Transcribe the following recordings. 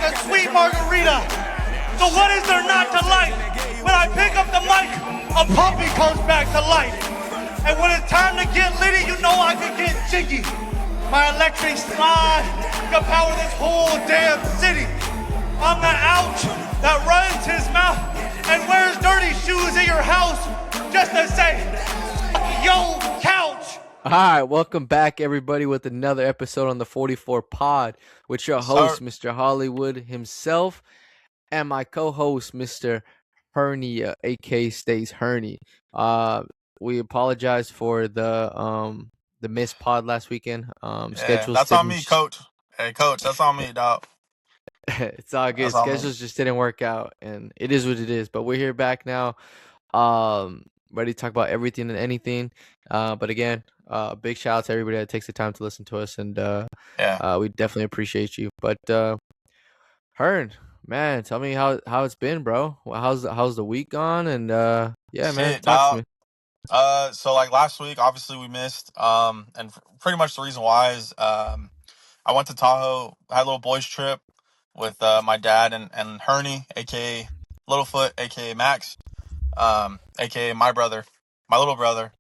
a sweet margarita. So what is there not to like? When I pick up the mic, a puppy comes back to life. And when it's time to get litty, you know I can get jiggy. My electric slide can power this whole damn city. I'm the ouch that runs his mouth and wears dirty shoes in your house just to say, yo, couch. All right, welcome back, everybody, with another episode on the 44 Pod with your host, Mr. Hollywood himself, and my co-host, Mr. Hernia, aka Stays Hernie. We apologize for the missed pod last weekend. Schedules that's on didn't me, Coach. Hey, Coach, that's on me, dog. It's all good. That's on me. Schedules just didn't work out, and it is what it is. But we're here back now, ready to talk about everything and anything. But again, big shout out to everybody that takes the time to listen to us, and we definitely appreciate you. But Hearn, man, tell me how it's been, bro. How's the week gone? And man, talk to me. So like last week, obviously we missed. And pretty much the reason why is I went to Tahoe, had a little boys trip with my dad and Hernie, aka Littlefoot, aka Max, aka my little brother.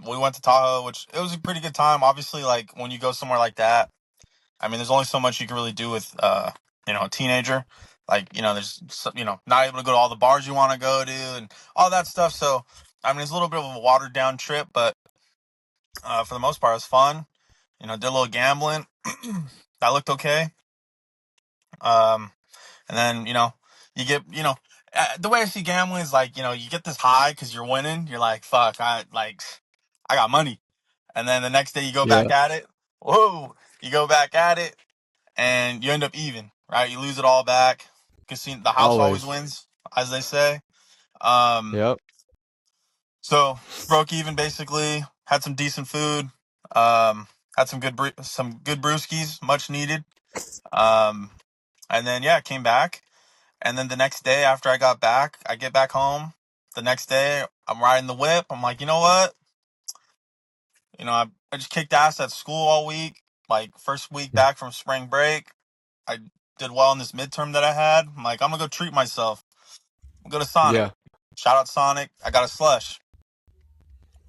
We went to Tahoe, which it was a pretty good time. Obviously, like when you go somewhere like that, I mean, there's only so much you can really do with a teenager. Like, there's not able to go to all the bars you want to go to and all that stuff. So, I mean, it's a little bit of a watered down trip, but for the most part, it was fun. Did a little gambling. That looked okay. And then, you get, the way I see gambling is like, you get this high because you're winning. You're like, fuck, I got money. And then the next day you go back at it. Whoa, you go back at it and you end up even, right? You lose it all back. Casino, the house always wins, as they say. Yep. So broke even basically. Had some decent food. Had some good brewskis, much needed. And then came back. And then the next day after I got back, I get back home. The next day I'm riding the whip. I'm like, you know what? I just kicked ass at school all week. Like first week back from spring break, I did well in this midterm that I had. I'm like, I'm gonna go treat myself. I'm gonna go to Sonic. Yeah. Shout out Sonic. I got a slush.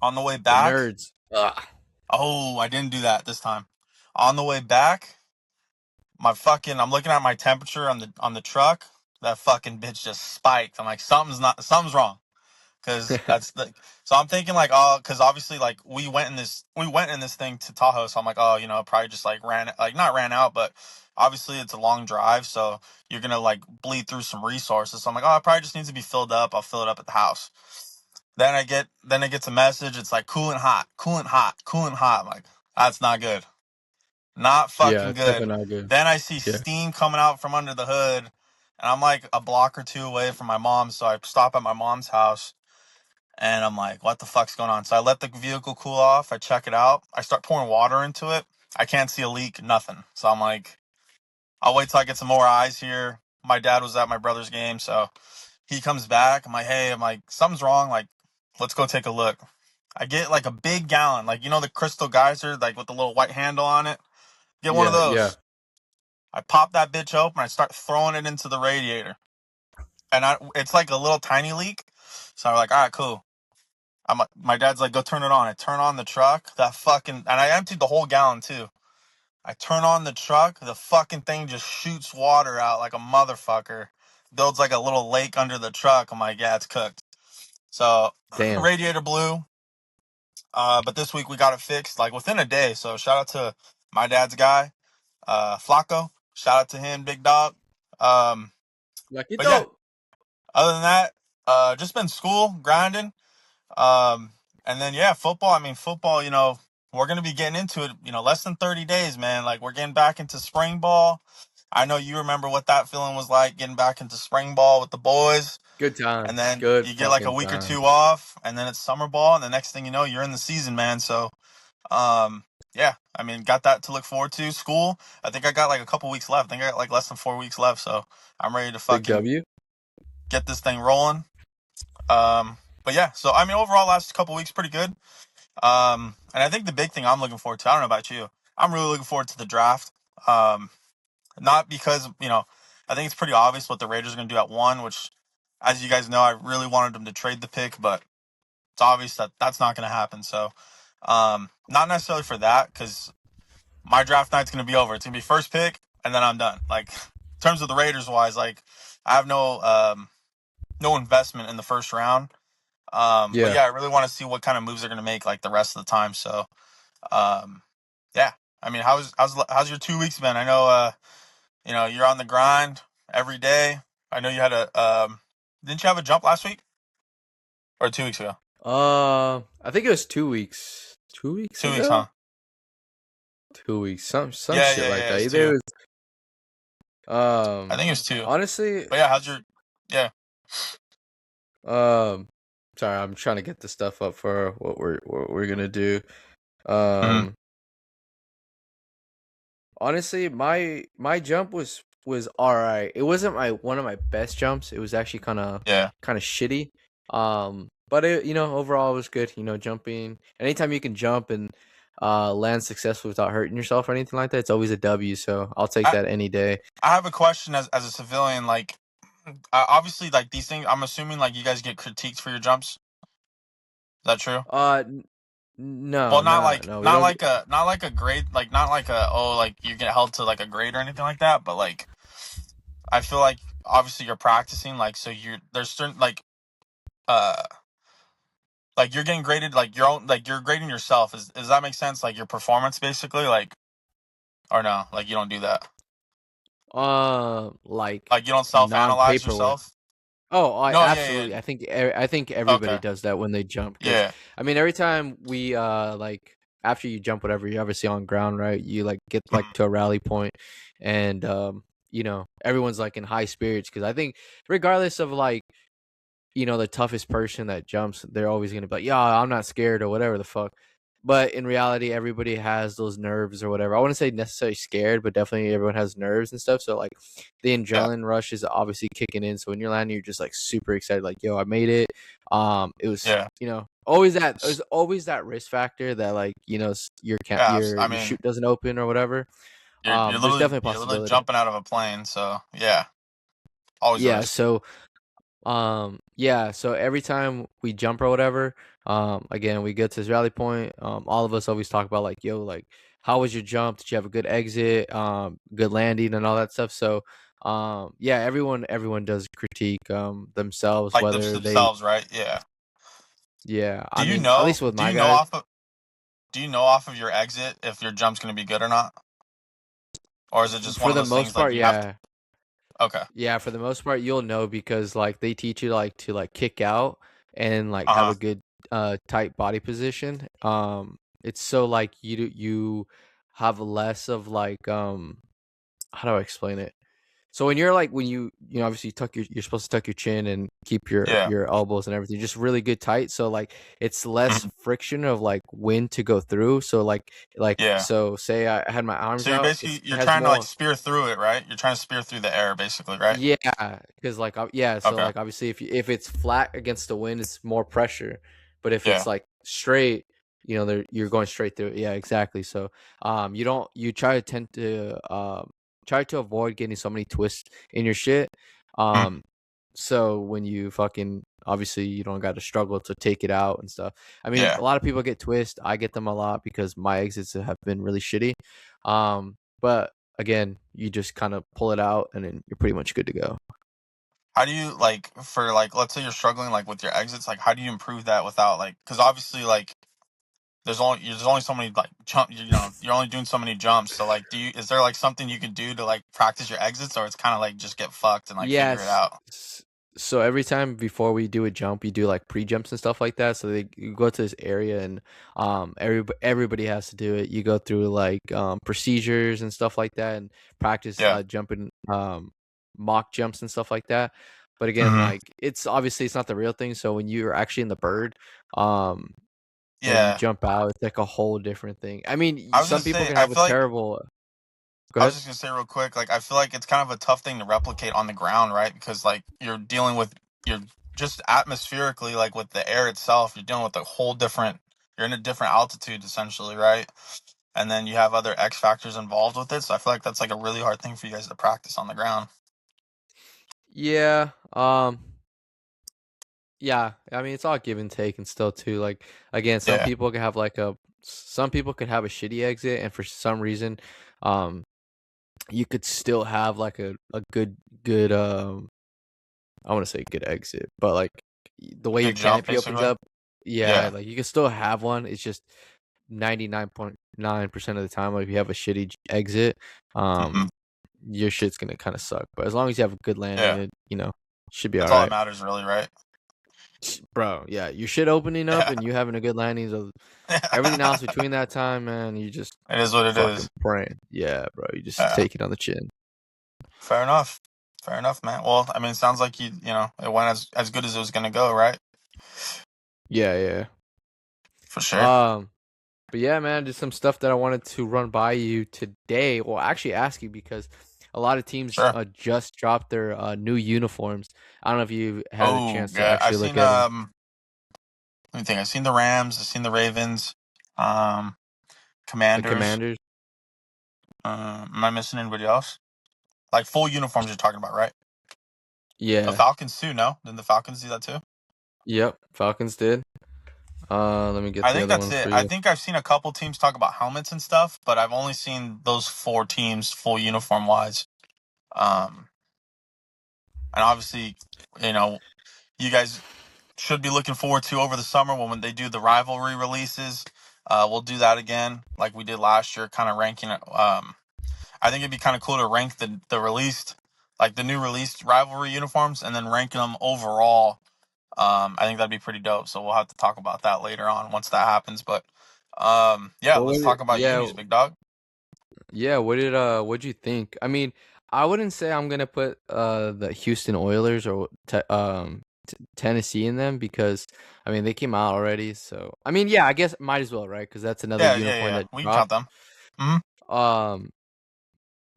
On the way back. The nerds. Oh, I didn't do that this time. On the way back, I'm looking at my temperature on the truck. That fucking bitch just spiked. I'm like, something's wrong. Cause so I'm thinking like, cause obviously like we went in this thing to Tahoe. So I'm like, probably just like not ran out, but obviously it's a long drive. So you're going to like bleed through some resources. So I'm like, it probably just needs to be filled up. I'll fill it up at the house. Then it gets a message. It's like coolant hot. I'm like, that's not good. Not fucking good. Not good. Then I see steam coming out from under the hood and I'm like a block or two away from my mom. So I stop at my mom's house. And I'm like, what the fuck's going on? So I let the vehicle cool off. I check it out. I start pouring water into it. I can't see a leak, nothing. So I'm like, I'll wait till I get some more eyes here. My dad was at my brother's game, so he comes back. I'm like, something's wrong. Like, let's go take a look. I get like a big gallon, like, the crystal geyser, like with the little white handle on it. Get one of those. Yeah. I pop that bitch open. I start throwing it into the radiator. And it's like a little tiny leak. So I'm like, all right, cool. My dad's like, go turn it on. I turn on the truck. And I emptied the whole gallon too. I turn on the truck. The fucking thing just shoots water out like a motherfucker. Builds like a little lake under the truck. I'm like, yeah, it's cooked. So radiator blew. But this week we got it fixed like within a day. So shout out to my dad's guy, Flacco. Shout out to him, big dog. Other than that, just been school, grinding. And then, football. I mean, football, we're going to be getting into it, less than 30 days, man. Like, we're getting back into spring ball. I know you remember what that feeling was like, getting back into spring ball with the boys. Good time. And then you get like a week or two off, and then it's summer ball, and the next thing you know, you're in the season, man. So, I mean, got that to look forward to. School, I think I got like a couple weeks left. I think I got like less than 4 weeks left, so I'm ready to fucking get this thing rolling. But yeah, so I mean, overall, last couple weeks pretty good. And I think the big thing I'm looking forward to, I don't know about you, I'm really looking forward to the draft. Not because I think it's pretty obvious what the Raiders are going to do at 1, which, as you guys know, I really wanted them to trade the pick, but it's obvious that that's not going to happen. So, not necessarily for that, because my draft night's going to be over. It's going to be first pick, and then I'm done. Like, in terms of the Raiders wise, like, I have no investment in the first round. But Yeah. yeah, I really want to see what kind of moves they're going to make like the rest of the time. So, yeah. I mean, how's your 2 weeks been? I know, you're on the grind every day. I know you had didn't you have a jump last week or 2 weeks ago? I think it was 2 weeks. 2 weeks 2 weeks, ago. huh? 2 weeks. Some Yeah, shit yeah, like yeah. that. It's Either 2. it was, I think it was 2. honestly, But yeah, yeah. um, sorry, I'm trying to get the stuff up for what we're gonna do. Hmm. Um, honestly, my jump was all right. It wasn't one of my best jumps. It was actually Yeah. kind of shitty. But overall it was good. Jumping. Anytime you can jump and land successfully without hurting yourself or anything like that, it's always a W. So I'll take I, that any day. I have a question as a civilian. Like, obviously, like these things, I'm assuming like you guys get critiqued for your jumps. Is that true? No, Well, not no, like no. We not don't. like a not like a grade, like not like a like you get held to like a grade or anything like that. But like, I feel like obviously you're practicing, like, so there's certain uh like you're getting graded, like your own, like you're grading yourself. Does that make sense? Like your performance basically, like, or no, like you don't do that. Like Like you don't self analyze non-paperwork. yourself. Oh, I No, yeah, absolutely. yeah. I think everybody Okay, does that when they jump. Because yeah. I mean, every time we like after you jump, whatever, you're obviously on ground, right? You like get like Mhm. to a rally point, and everyone's like in high spirits because I think regardless of like the toughest person that jumps, they're always gonna be like, yeah, I'm not scared or whatever the fuck. But in reality, everybody has those nerves or whatever. I wouldn't say necessarily scared, but definitely everyone has nerves and stuff. So like the Yeah, adrenaline rush is obviously kicking in. So when you're landing, you're just like super excited, like, yo, I made it. It was, yeah. always that there's always that risk factor that like, your Yeah, your I your mean, chute doesn't open or whatever. There's definitely a you're literally possibility. jumping out of a plane. So yeah, always a Yeah, risk. so every time we jump or whatever, again, we get to this rally point. All of us always talk about like, yo, like, how was your jump? Did you have a good exit? Good landing and all that stuff. So, yeah, everyone does critique themselves, Like whether they, themselves, right? Yeah. yeah, Do I you mean, at know? least with Do my you know guys. off of Do you know off of your exit if your jump's gonna be good or not, or is it just one For of the those most things like part, you have to? yeah. Okay. Yeah, for the most part, you'll know because like they teach you like to like kick out and like Uh have a huh. good tight body position. It's so like you have less of like how do I explain it? So when you're like when obviously you're supposed to tuck your chin and keep your Yeah. your elbows and everything just really good tight. So like it's less Mhm. friction of like wind to go through. So like Yeah. so say I had my arms So you're out, basically it you're has trying to like more. spear through it, right? You're trying to spear through the air, basically, right? Yeah, because like yeah, so Okay. like obviously if it's flat against the wind, it's more pressure, but if it's Yeah. like straight, you're going straight through it. Yeah, exactly. So you try to avoid getting so many twists in your shit. Mm. Um, so when you fucking obviously you don't got to struggle to take it out and stuff. I mean, Yeah. a lot of people get twist. I get them a lot because my exits have been really shitty. But again, you just kind of pull it out and then you're pretty much good to go. How do you like for like let's say you're struggling like with your exits, like how do you improve that without like because obviously like there's only so many like you're only doing so many jumps, so like is there like something you can do to like practice your exits, or it's kind of like just get fucked and like figure it Yes. out? So every time before we do a jump, you do like pre-jumps and stuff like that. So you go to this area and everybody has to do it. You go through like procedures and stuff like that and practice Yeah. jumping mock jumps and stuff like that. But again, Hmm. like it's obviously it's not the real thing. So when you're actually in the bird, um and you Yeah. jump out, it's like a whole different thing. I mean, I was gonna some people say can I have a feel like terrible. Go I was ahead. just gonna say real quick, like I feel like it's kind of a tough thing to replicate on the ground, right? Because like you're just atmospherically, like with the air itself, you're dealing with a whole different. You're in a different altitude essentially, right? And then you have other X factors involved with it. So I feel like that's like a really hard thing for you guys to practice on the ground. Yeah. Yeah. I mean, it's all give and take, and still too. Like again, some Yeah, people could have some people could have a shitty exit, and for some reason, um, you could still have like a good I want to say good exit, but like the a way your good jump canopy opens basically. up, yeah, Yeah, like you can still have one. It's just 99.9% of the time, like if you have a shitty exit, hmm your shit's gonna kind of suck. But as long as you have a good landing, yeah. it should be all That's all that right, matters, really, right? bro. Yeah, your shit opening up Yeah, and you having a good landing. So everything else between that time, man, you just it is what it fucking is. praying. Yeah, bro, you just Yeah, take it on the chin. fair enough. Fair enough, man. Well, I mean, it sounds like it went as good as it was gonna go, right? Yeah, yeah. For sure. Um, But yeah, man, just some stuff that I wanted to run by you today. Well, actually ask you because a lot of teams Sure. just dropped their new uniforms. I don't know if you had a Oh, chance to yeah. I've actually look seen at them. let me think. I've seen the Rams. I've seen the Ravens. Um, The Commanders. Commanders. Am I missing anybody else? Like full uniforms you're talking about, right? The Yeah. Falcons too, no? Didn't the Falcons do that too? Yep. Falcons did. Let me get I the think other that's ones it. for I you. think I've seen a couple teams talk about helmets and stuff, but I've only seen those four teams full uniform wise. Um, and obviously, you know, you guys should be looking forward to over the summer when they do the rivalry releases. We'll do that again, like we did last year, kind of ranking it. I think it'd be kind of cool to rank the released, like the new released rivalry uniforms, and then rank them overall. I think that'd be pretty dope. So we'll have to talk about that later on once that happens. But yeah, Well, let's talk about yeah, unis, big dog. yeah. What'd you think? I mean, I wouldn't say I'm gonna put the Houston Oilers or Tennessee in them because I mean they came out already. So I mean, yeah, I guess might as well, right? Because that's another Yeah, yeah, uniform yeah. that We can count dropped. them. Hmm Um,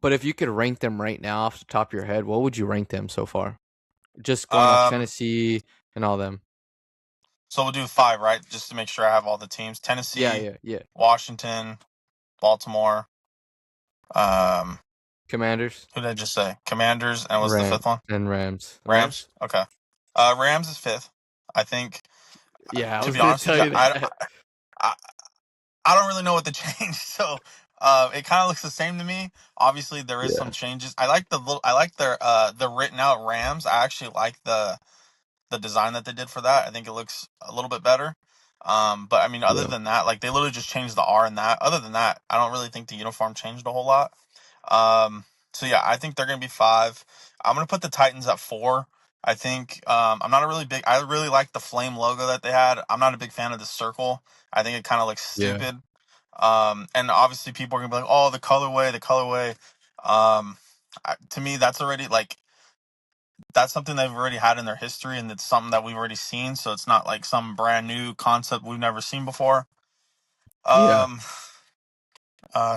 but if you could rank them right now off the top of your head, what would you rank them so far? Just going off Um, Tennessee and all them. so we'll do five, right? Just to make sure I have all the teams: Yeah, Tennessee, yeah, yeah. Washington, Baltimore. Um, Commanders, who did I just say? Commanders, and what's the Ram, fifth one? and Rams. Rams. Rams? Okay. Rams is fifth. I think. Yeah, I To was be gonna honest with tell you, you that. I, I don't really know what to change. So it kind of looks the same to me. Obviously, there is some Yeah, changes. I like the written out Rams. I actually like the design that they did for that. I think it looks a little bit better. But I mean, other yeah, than that, like they literally just changed the R in that. Other than that, I don't really think the uniform changed a whole lot. Um, so yeah, I think they're gonna be five. I'm gonna put the Titans at four. I think I'm not a really big. I really like the flame logo that they had. I'm not a big fan of the circle. I think it kind of looks yeah, stupid. And obviously people are gonna be like, "Oh, the colorway, the colorway." To me, that's already like that's something they've already had in their history, and it's something that we've already seen. So it's not like some brand new concept we've never seen before. yeah. Um,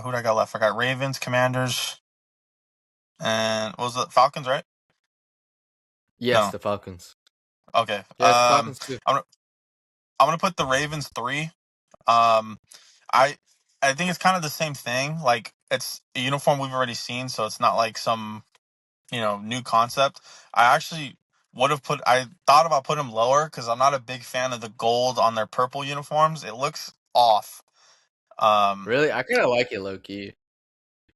who do I got left? I got Ravens, Commanders, and what was it Falcons, right? Yes, No. the Falcons. Okay. Yes, the Falcons too. I'm I'm gonna put the Ravens three. Um, I I think it's kind of the same thing. Like it's a uniform we've already seen, so it's not like some new concept. I actually would have put. I thought about putting them lower because I'm not a big fan of the gold on their purple uniforms. It looks off. Um, Really, I kind of like it low key.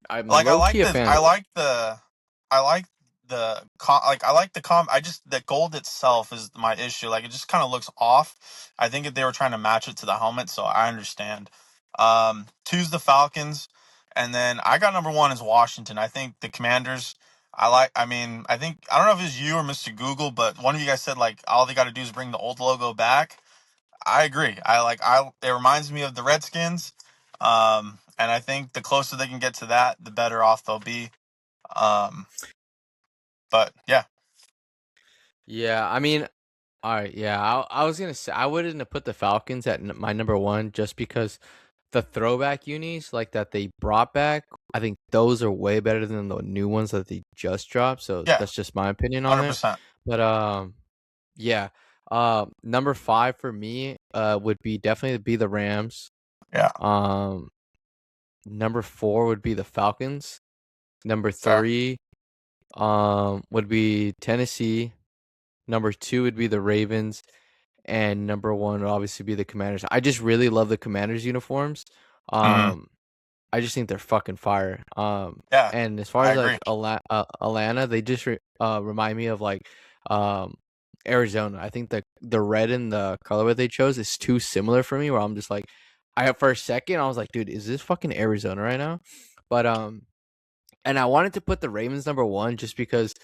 I'm like low key a fan of it. I like I like the I just the gold itself is my issue. Like it just kind of looks off. I think if they were trying to match it to the helmet, so I understand. Two's the Falcons, and then I got number one is Washington. I think the Commanders. I mean, I think I don't know if it's you or Mr. Google, but one of you guys said like all they got to do is bring the old logo back. I agree. It reminds me of the Redskins. And I think the closer they can get to that, the better off they'll be. Um, but yeah, Yeah, I mean, all right. Yeah, I was gonna say I wouldn't have put the Falcons at my number one just because the throwback unis like that they brought back. I think those are way better than the new ones that they just dropped. So yeah, that's just my opinion on it. 100%. But yeah. Number five for me would be definitely be the Rams. Yeah, Number four would be the Falcons. Number fair. three would be Tennessee. Number 2 would be the Ravens, and number 1 would obviously be the Commanders. I just really love the Commanders uniforms. Hmm. I just think they're fucking fire. Yeah, And as far I as like agree. Atlanta, they just remind me of like um Arizona. I think the red and the colorway they chose is too similar for me. Where I'm just like, for a second I was like, dude, is this fucking Arizona right now? But and I wanted to put the Ravens number 1 just because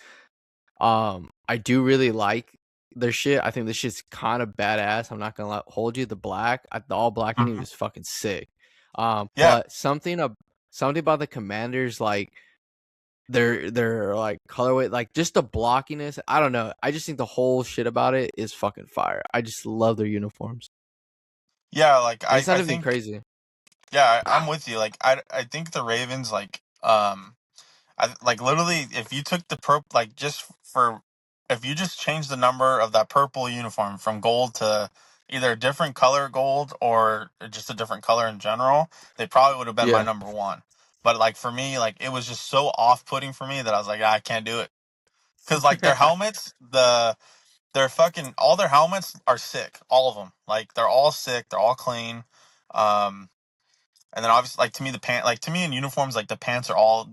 I do really like their shit. I think this shit's kind of badass. I'm not gonna hold you. The all black uni Hmm. was fucking sick. Yeah, But something about the Commanders, like their like colorway, like just the blockiness. I don't know. I just think the whole shit about it is fucking fire. I just love their uniforms, yeah. Like and it's not I even think, crazy. yeah, I'm with you. Like I think the Ravens, like I like literally if you took the like just for if you just changed the number of that purple uniform from gold to either a different color gold or just a different color in general, they probably would have been my Yeah, number 1. But like for me, like it was just so off-putting for me that I was like, I can't do it. Cause like their helmets, they're fucking all their helmets are sick, all of them. Like they're all sick, they're all clean. Um, and then obviously, like to me, like to me in uniforms, like the pants are all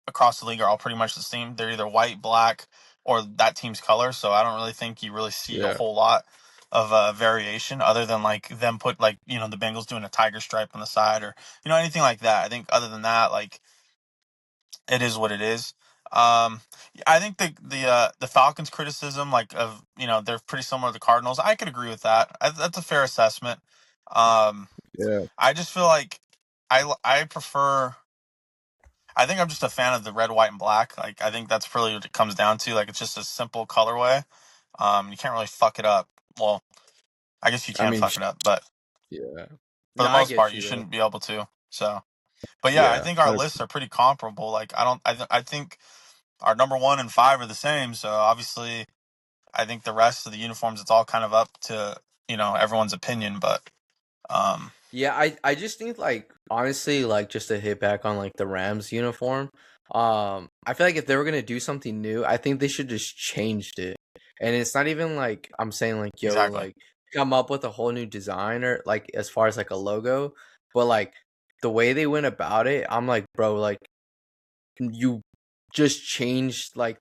across the league are all pretty much the same. They're either white, black, or that team's color. So I don't really think you really see a yeah, whole lot of variation other than like them put like the Bengals doing a tiger stripe on the side or anything like that. I think other than that, like it is what it is. Um, I think the Falcons' criticism, like of they're pretty similar to the Cardinals. I could agree with that. That's a fair assessment. Um, yeah, I just feel like I prefer. I think I'm just a fan of the red, white, and black. Like I think that's really what it comes down to. Like it's just a simple colorway. You can't really fuck it up. Well, I guess you I can mean, fuck it up, but yeah. for the No, I most get part, you you though. shouldn't be able to. So, but yeah, I Yeah, think our 100. lists are pretty comparable. Like I don't. I think our number 1 and 5 are the same. So obviously, I think the rest of the uniforms, it's all kind of up to everyone's opinion. But Yeah, I just think like honestly like just to hit back on like the Rams uniform. I feel like if they were gonna do something new, I think they should just changed it. And it's not even like I'm saying like yo exactly, like come up with a whole new design or like as far as like a logo, but like the way they went about it, I'm like bro like you just changed like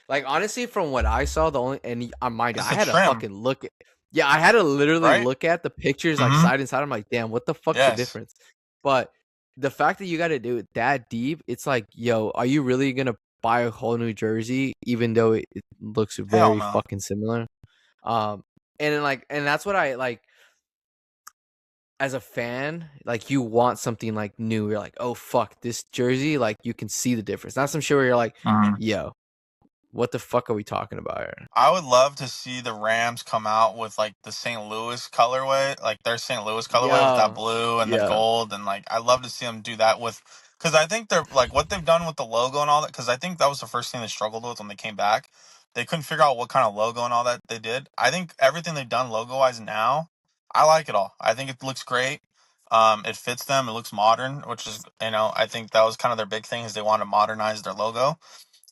like honestly from what I saw the only and mind you, it's I the had to trim, fucking look at yeah I had to literally right? look at the pictures like Mm-hmm. side and side. I'm like damn what the fuck's the Yes, difference, but the fact that you got to do it that deep, it's like yo are you really gonna buy a whole new jersey even though it looks hell very no. fucking similar. And then, like and that's what I like as a fan, like you want something like new. You're like, oh fuck, this jersey, like you can see the difference. Not some shit where you're like, yo, what the fuck are we talking about here? I would love to see the Rams come out with like the St. Louis colorway, like their St. Louis colorway with that Yo, blue and the yeah, gold, and like I love to see them do that with, because I think they're like what they've done with the logo and all that. Because I think that was the first thing they struggled with when they came back. They couldn't figure out what kind of logo and all that they did. I think everything they've done logo wise now, I like it all. I think it looks great. It fits them. It looks modern, which is I think that was kind of their big thing is they want to modernize their logo.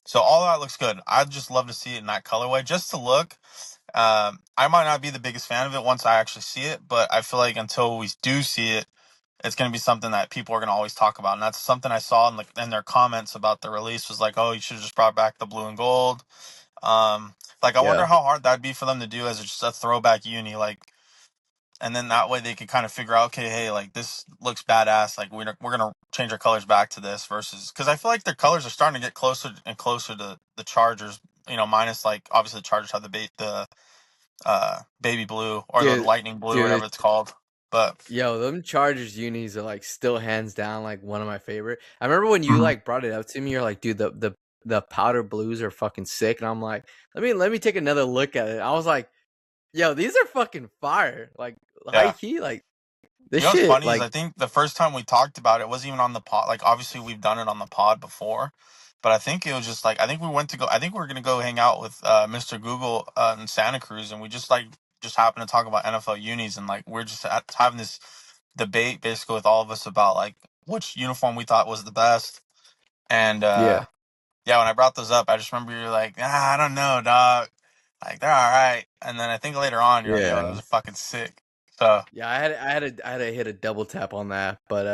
So all that looks good. I'd just love to see it in that colorway, just to look. I might not be the biggest fan of it once I actually see it, but I feel like until we do see it, it's going to be something that people are going to always talk about. And that's something I saw in their comments about the release was like, oh, you should have just brought back the blue and gold. Like I wonder yeah, how hard that'd be for them to do as just a throwback uni, like, and then that way they could kind of figure out, okay, hey, like this looks badass. Like we're gonna change our colors back to this versus because I feel like their colors are starting to get closer and closer to the Chargers. Minus like obviously the Chargers have the baby blue or the dude, lightning blue, dude, whatever it's called. But yo, them Chargers unis are like still hands down like one of my favorite. I remember when you Mhm. like brought it up to me, you're like, dude, the powder blues are fucking sick, and I'm like, let me take another look at it. I was like, yo, these are fucking fire, like high Yeah. key, like this What's shit, funny is I like think the first time we talked about it wasn't even on the pod. Like obviously we've done it on the pod before, but I think it was just like I think we were gonna go hang out with Mr. Google in Santa Cruz, and we just happened to talk about NFL unis, and like we're just having this debate basically with all of us about like which uniform we thought was the best, and yeah. yeah, when I brought those up, I just remember you're like, I don't know, dog. Like they're all right, and then I think later on you're like, yo, Yeah. those are fucking sick. So Yeah, I had to hit a double tap on that. But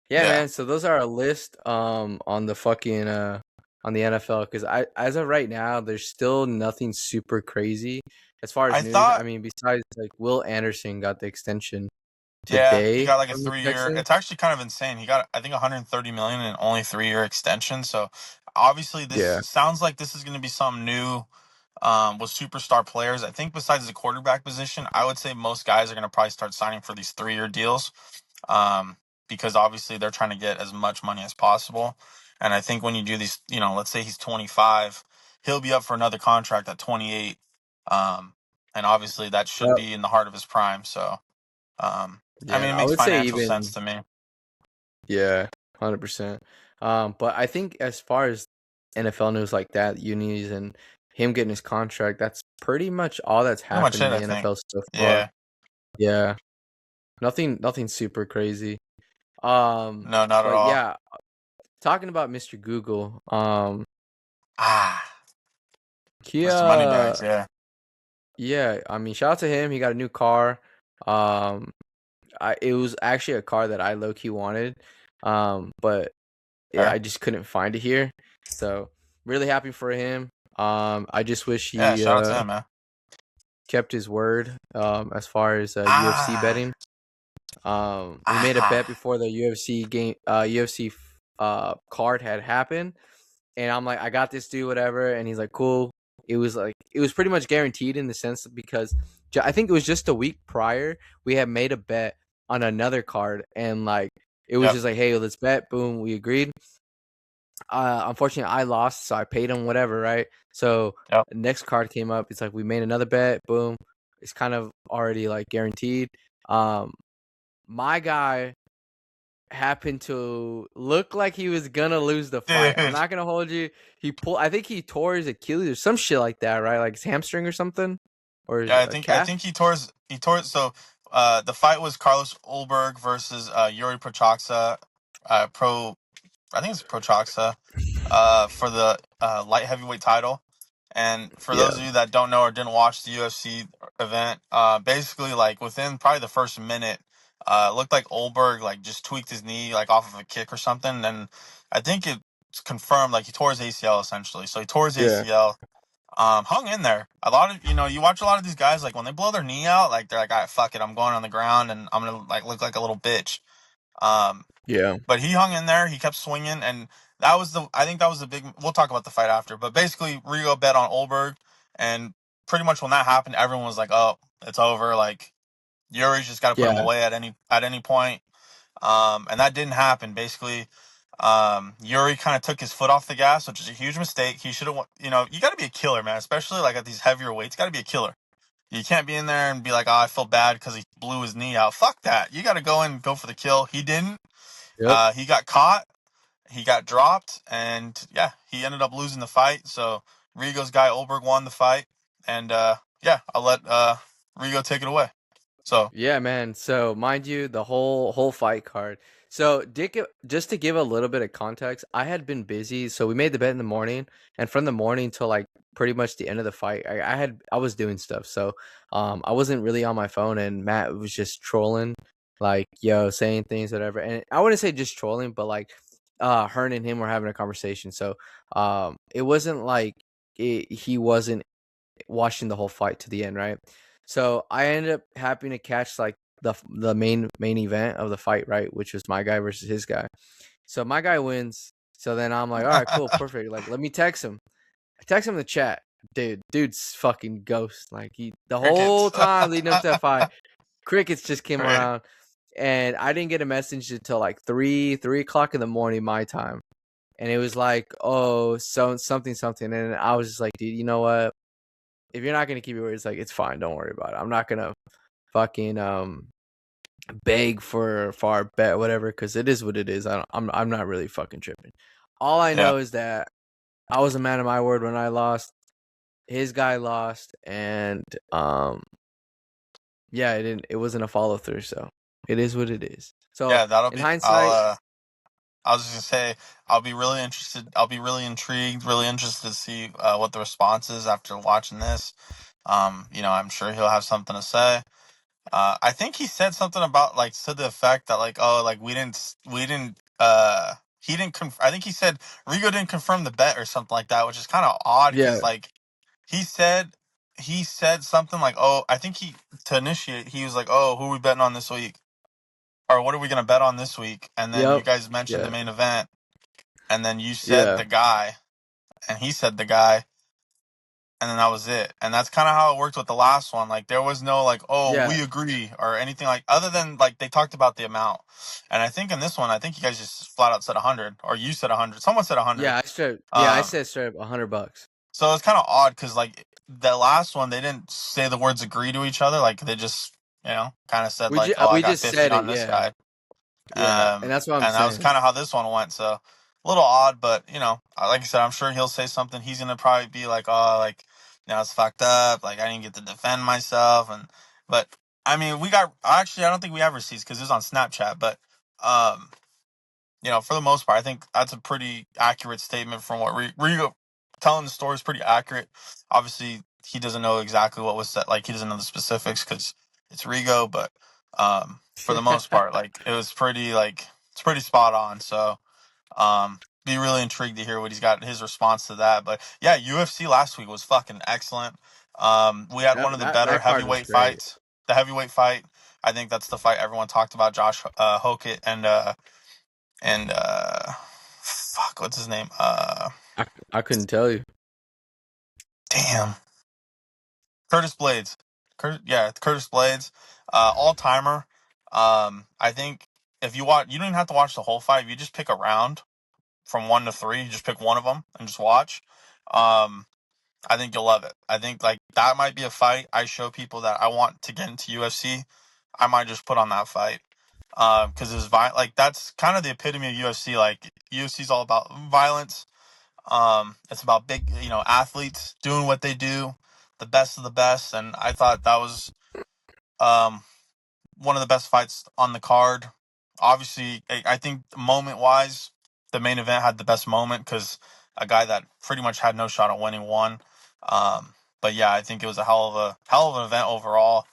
yeah, yeah, man, so those are a list on the fucking on the NFL, cuz I as of right now there's still nothing super crazy as far as I news. I thought, mean, besides like Will Anderson got the extension yeah, he today got like a from the 3 year. Texans. It's actually kind of insane. He got I think 130 million in only 3 year extension. So obviously this Yeah. sounds like this is going to be something new. With superstar players, I think besides the quarterback position, I would say most guys are going to probably start signing for these 3 year deals. um, because obviously they're trying to get as much money as possible. And I think when you do these, let's say he's 25, he'll be up for another contract at 28. Um, and obviously that should Well, be in the heart of his prime. So, I mean, yeah, it I makes would say financial sense even to me. yeah, 100%. But I think as far as NFL news like that, unis and him getting his contract, that's pretty much all that's Pretty much happened in it, the I think. NFL so far. Yeah. Yeah. Nothing super crazy. No, not at But all. yeah, talking about Mr. Google, Ah, he Mr. Moneybags. Yeah. yeah, I mean, shout out to him. He got a new car. Um, it was actually a car that I low key wanted. But yeah, Okay. I just couldn't find it here. So really happy for him. I just wish Yeah. he Shout out to him, man. kept his word. As far as UFC Ah. betting. We made a bet Ah. before the UFC game, UFC card had happened, and I'm like, I got this dude, whatever, and he's like, cool. It was pretty much guaranteed in the sense because I think it was just a week prior we had made a bet on another card, and like it was Yep. just like, hey, let's bet. Boom, we agreed. Unfortunately, I lost, so I paid him whatever, right? So Yep. the next card came up. It's like we made another bet. Boom, it's kind of already like guaranteed. Um, my guy happened to look like he was gonna lose the fight. I'm Dude. not gonna hold you. I think he tore his Achilles or some shit like that, right? Like his hamstring or something, or his Yeah, I think calf. he tore it. So the fight was Carlos Ulberg versus Yuri Prochazka, pro I think it's Prochazka, for the light heavyweight title. And for Yeah, those of you that don't know or didn't watch the UFC event, basically like within probably the first minute, it looked like Ulberg like just tweaked his knee like off of a kick or something. And I think it's confirmed like he tore his ACL essentially. So he tore his yeah, ACL. Hung in there. A lot of you watch a lot of these guys like when they blow their knee out, like they're like, all right, fuck it, I'm going on the ground and I'm gonna like look like a little bitch. Um, yeah, but he hung in there. He kept swinging, and I think that was the big. We'll talk about the fight after, but basically, Rio bet on Olberg, and pretty much when that happened, everyone was like, "Oh, it's over." Like Yuri's just got to put him yeah, away at any point. And that didn't happen. Basically, Yuri kind of took his foot off the gas, which is a huge mistake. He should have. You got to be a killer, man. Especially like at these heavier weights, got to be a killer. You can't be in there and be like, "Oh, I feel bad because he blew his knee out." Fuck that. You got to go in and go for the kill. He didn't. yep. He got caught. He got dropped, and yeah, he ended up losing the fight. So Rigo's guy Olberg won the fight, and yeah, I'll let Rigo take it away. So Yeah, man. So, mind you, the whole fight card. So, Dick, just to give a little bit of context, I had been busy, so we made the bet in the morning, and from the morning till like pretty much the end of the fight, I was doing stuff. So, I wasn't really on my phone, and Matt was just trolling, like yo, saying things, whatever. And I wouldn't say just trolling, but like, her and him were having a conversation. So, it wasn't like he wasn't watching the whole fight to the end, right? So I ended up having to catch like the main event of the fight, right, which was my guy versus his guy. So my guy wins. So then I'm like, all right, cool, perfect. Like, let me text him. I text him in the chat. Dude's fucking ghost. Like the whole crickets. time leading up to that fight, crickets just came Right. around, and I didn't get a message until like 3 o'clock in the morning my time, and it was like, oh, so something, and I was just like, dude, you know what? If you're not gonna keep your word, it's like it's fine. Don't worry about it. I'm not gonna fucking beg for our bet, whatever, because it is what it is. I'm not really fucking tripping. All I Yeah. know is that I was a man of my word when I lost. His guy lost, and yeah, it wasn't a follow through. So it is what it is. So Yeah, that'll in be. I'll hindsight, I was just gonna say I'll be really interested. I'll be really intrigued, really interested to see what the response is after watching this. I'm sure he'll have something to say. I think he said something about like to the effect that like, oh, like he didn't I think he said Rigo didn't confirm the bet or something like that, which is kind of odd Yeah. because like he said something like, oh, I think to initiate he was like, oh, who are we betting on this week, or what are we gonna bet on this week, and then you Yep. guys mentioned the Yeah. main event, and then you said Yeah. the guy, and he said the guy, and then that was it. And that's kind of how it worked with the last one. Like there was no like, oh, Yeah. we agree or anything like other than like they talked about the amount. And I think in this one, I think you guys just flat out said 100, or you said 100. Someone said 100. I said straight up $100. So it's kind of odd because like the last one, they didn't say the words agree to each other. Like they just kind of said like, oh, I We got just 50 said it, on this yeah. guy. Yeah. And that's what I'm And that was saying. kind of how this one went. So a little odd, but like I said, I'm sure he'll say something. He's gonna probably be like, "Oh, like, it's fucked up. Like, I didn't get to defend myself." But I mean, I don't think we have receipts because it was on Snapchat. But um, for the most part, I think that's a pretty accurate statement from what Rigo telling the story is pretty accurate. Obviously, he doesn't know exactly what was said. Like, he doesn't know the specifics because it's Rigo. But for the most part, like, it's pretty spot on. So be really intrigued to hear what he's got his response to that. But yeah, UFC last week was fucking excellent. We had one of the better That card was heavyweight great. fights. The heavyweight fight. I think that's the fight everyone talked about. Josh Hokett and fuck, what's his name? I couldn't tell you. Damn, Curtis Blades. Curtis Blades, all timer. I think if you watch, you don't even have to watch the whole fight. If you just pick a round from 1 to 3, you just pick one of them and just watch. I think you'll love it. I think like that might be a fight I show people that I want to get into UFC. I might just put on that fight. Because it's like that's kind of the epitome of UFC. Like UFC is all about violence. It's about big, athletes doing what they do, the best of the best. And I thought that was um one of the best fights on the card. Obviously, I think moment wise, the main event had the best moment because a guy that pretty much had no shot at winning won. But yeah, I think it was a hell of an event overall.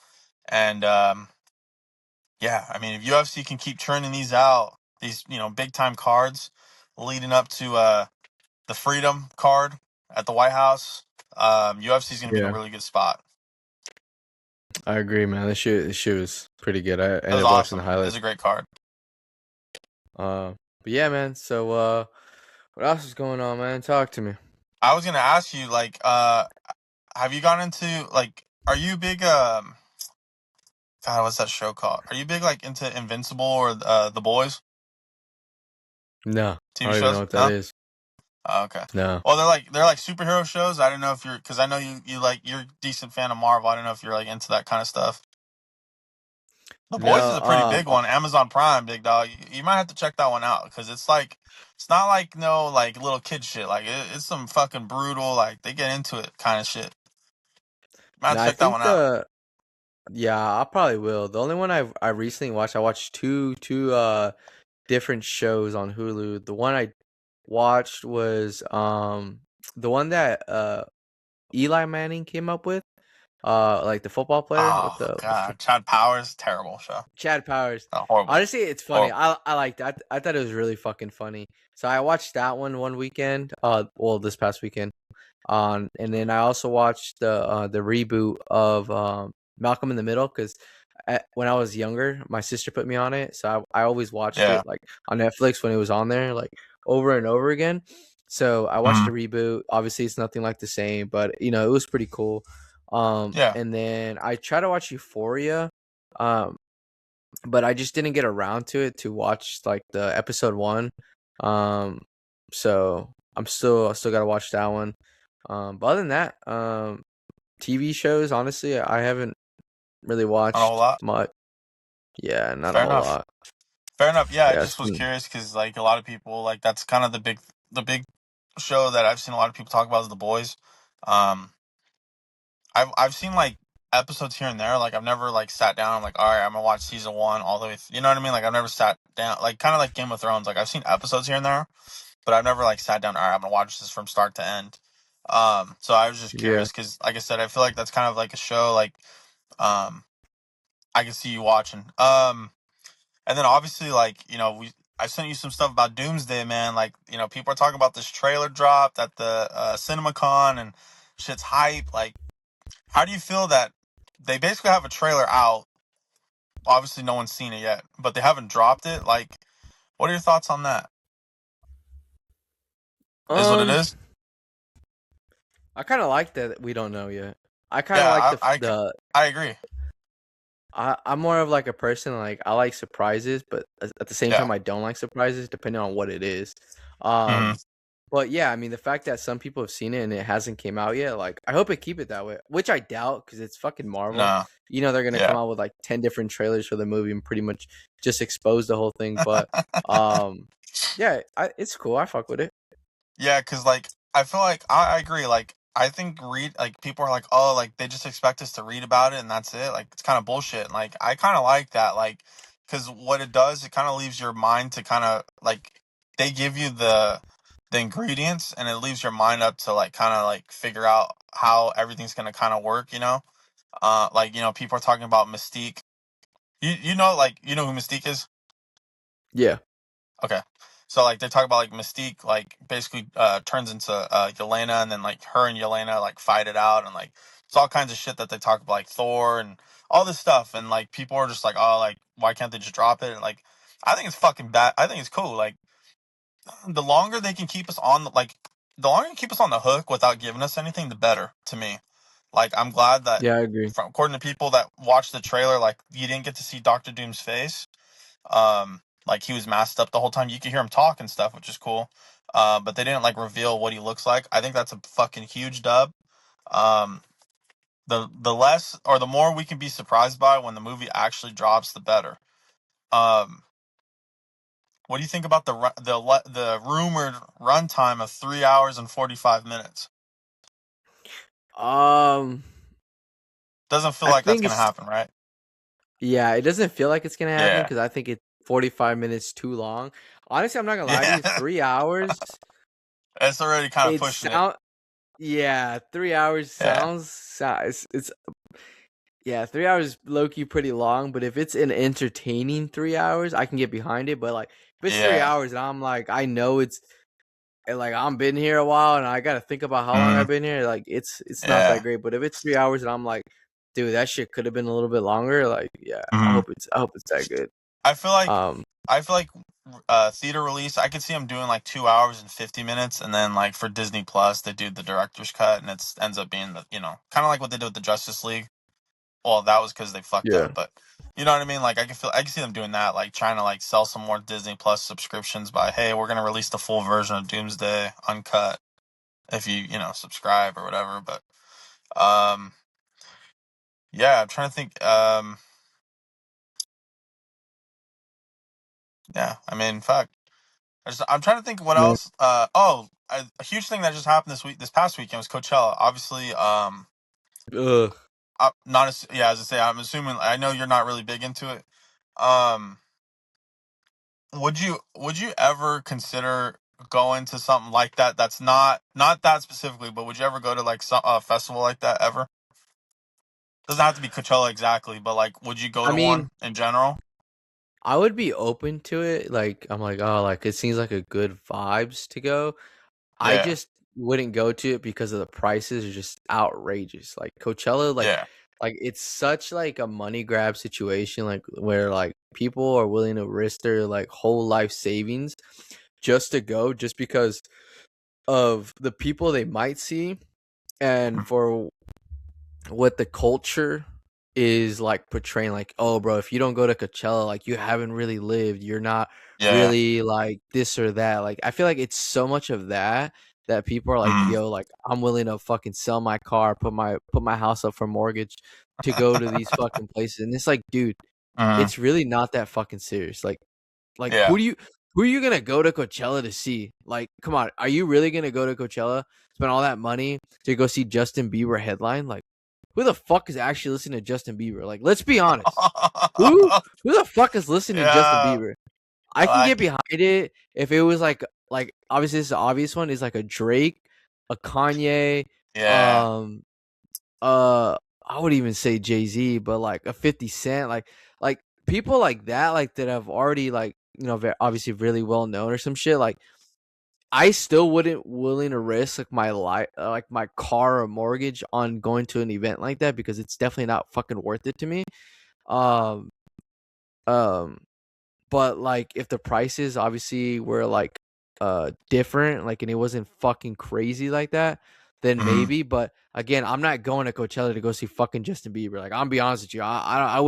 And yeah, I mean, if UFC can keep churning these out, these big time cards leading up to the Freedom card at the White House, UFC is going to be in a really good spot. I agree, man. This shit was pretty good. I ended was up watching awesome. the highlights. It was a great card. But yeah, man. So what else is going on, man? Talk to me. I was gonna ask you, like, have you gone into like, are you big? God, what's that show called? Are you big like into Invincible or The Boys? No, TV I don't shows? even know what that is. Oh, okay. No. Well, they're like superhero shows. I don't know if because I know you're a decent fan of Marvel. I don't know if you're like into that kind of stuff. The Boys is a pretty big one. Amazon Prime, big dog. You might have to check that one out because it's not like no like little kid shit. Like it's some fucking brutal, like they get into it kind of shit. You might have to check that one out. Yeah, I probably will. The only one I recently watched, I watched two different shows on Hulu. The one I watched was the one that Eli Manning came up with, like the football player. Oh god, Chad Powers, terrible show. Chad Powers. Horrible. Honestly, it's funny. I liked that. I thought it was really fucking funny. So I watched that one weekend. Well, this past weekend. And then I also watched the reboot of Malcolm in the Middle because when I was younger, my sister put me on it, so I always watched it like on Netflix when it was on there, like over and over again. So I watched the reboot. Obviously, it's nothing like the same, but it was pretty cool. And then I tried to watch Euphoria, but I just didn't get around to it to watch like the episode 1. So I still gotta watch that one. But other than that, TV shows, honestly, I haven't really watched not a whole lot. much. Yeah, not a whole lot. Fair enough. Yeah, I just was curious because like a lot of people like that's kind of the big show that I've seen a lot of people talk about is The Boys. I've seen like episodes here and there. Like I've never like sat down. I'm like, all right, I'm gonna watch season 1 all the way. You know what I mean? Like I've never sat down. Like kind of like Game of Thrones. Like I've seen episodes here and there, but I've never like sat down. All right, I'm gonna watch this from start to end. So I was just Yeah. curious because, like I said, I feel like that's kind of like a show like um I can see you watching. And then obviously like I sent you some stuff about Doomsday, man. Like people are talking about this trailer dropped at the CinemaCon and shit's hype. Like, how do you feel that they basically have a trailer out? Obviously, no one's seen it yet, but they haven't dropped it. Like, what are your thoughts on that? Is what it is. I kind of like that we don't know yet. I kind of Yeah, like the I agree. I'm more of like a person like I like surprises, but at the same Yeah. time I don't like surprises depending on what it is. Mhm. But yeah, I mean the fact that some people have seen it and it hasn't came out yet, like I hope it keep it that way, which I doubt because it's fucking Marvel. No. They're gonna come Yeah. out with like 10 different trailers for the movie and pretty much just expose the whole thing. But yeah, it's cool. I fuck with it. Yeah, because like I feel like I agree. Like I think people are like, oh, like they just expect us to read about it and that's it. Like it's kind of bullshit. And, like I kind of like that. Like because what it does, it kind of leaves your mind to kind of like they give you the ingredients and it leaves your mind up to like kind of like figure out how everything's gonna kind of work. Like people are talking about Mystique. You know who Mystique is? Yeah. Okay. So like they talk about like Mystique like basically turns into Yelena and then like her and Yelena like fight it out and like it's all kinds of shit that they talk about like Thor and all this stuff and like people are just like, oh, like why can't they just drop it? And like I think it's fucking bad. I think it's cool. Like the longer they can keep us on the longer you keep us on the hook without giving us anything, the better to me. Like I'm glad that Yeah, I agree. according to people that watched the trailer, like you didn't get to see Doctor Doom's face. Like he was masked up the whole time. You could hear him talk and stuff, which is cool. But they didn't like reveal what he looks like. I think that's a fucking huge dub. Um, the less or the more we can be surprised by when the movie actually drops, the better. Um, what do you think about the rumored runtime of 3 hours and 45 minutes? Um, Doesn't feel I like that's think gonna it's happen, right? Yeah, it doesn't feel like it's gonna happen Yeah, because I think it's 45 minutes too long. Honestly, I'm not gonna lie to you. yeah. 3 hours. It's already kind of It pushing it. sound. Yeah, 3 hours Yeah, it's yeah, 3 hours is low key pretty long. But if it's an entertaining 3 hours, I can get behind it. But like if it's three yeah. hours and I'm like I know it's and like I'm been here a while and I gotta think about how long Mm, I've been here, like it's not yeah. that great. But if it's 3 hours and I'm like, dude, that shit could have been a little bit longer, like yeah, Mhm. I hope it's that good. I feel like Um I feel like theater release, I could see them doing like 2 hours and 50 minutes, and then like for Disney Plus, they do the director's cut, and it ends up being kind of like what they did with the Justice League. Well, that was because they fucked yeah. up, but you know what I mean. Like I can see them doing that, like trying to like sell some more Disney Plus subscriptions by, hey, we're gonna release the full version of Doomsday uncut if you subscribe or whatever. But um, yeah, I'm trying to think. Yeah, I mean, fuck. I'm trying to think what Yeah. else. A huge thing that just happened this past weekend was Coachella. Obviously, Ugh. not as yeah, as I say, I'm assuming. I know you're not really big into it. Um, would you ever consider going to something like that? That's not that specifically, but would you ever go to like a festival like that ever? Doesn't have to be Coachella exactly, but like, would you go I to mean, one in general? I would be open to it. Like I'm like, oh, like it seems like a good vibes to go. I Yeah, just wouldn't go to it because of the prices are just outrageous. Like Coachella, yeah, like it's such like a money grab situation, like where like people are willing to risk their like whole life savings just to go, just because of the people they might see and for what the culture is like portraying. Like, oh bro, if you don't go to Coachella, like you haven't really lived, you're not yeah, really like this or that. Like I feel like it's so much of that that people are like, mm, yo, like I'm willing to fucking sell my car, put my house up for mortgage to go to these fucking places. And it's like, dude, mm, it's really not that fucking serious. Like yeah, who are you gonna go to Coachella to see? Like, come on, are you really gonna go to Coachella, spend all that money to go see Justin Bieber headline? Like who the fuck is actually listening to Justin Bieber? Like, let's be honest. Who the fuck is listening to Justin Yeah, Bieber? I I can get like it. behind it if it was like obviously this is the obvious one is like a Drake, a Kanye, Yeah. um I would even say Jay-Z, but like a 50 Cent, like people like that have already like, you know, obviously really well known or some shit. Like I still wouldn't willing to risk like my life, like my car or mortgage on going to an event like that because it's definitely not fucking worth it to me. Um, um, but like if the prices obviously were like different, like and it wasn't fucking crazy like that, then Mhm. maybe. But again, I'm not going to Coachella to go see fucking Justin Bieber. Like I'm be honest with you, I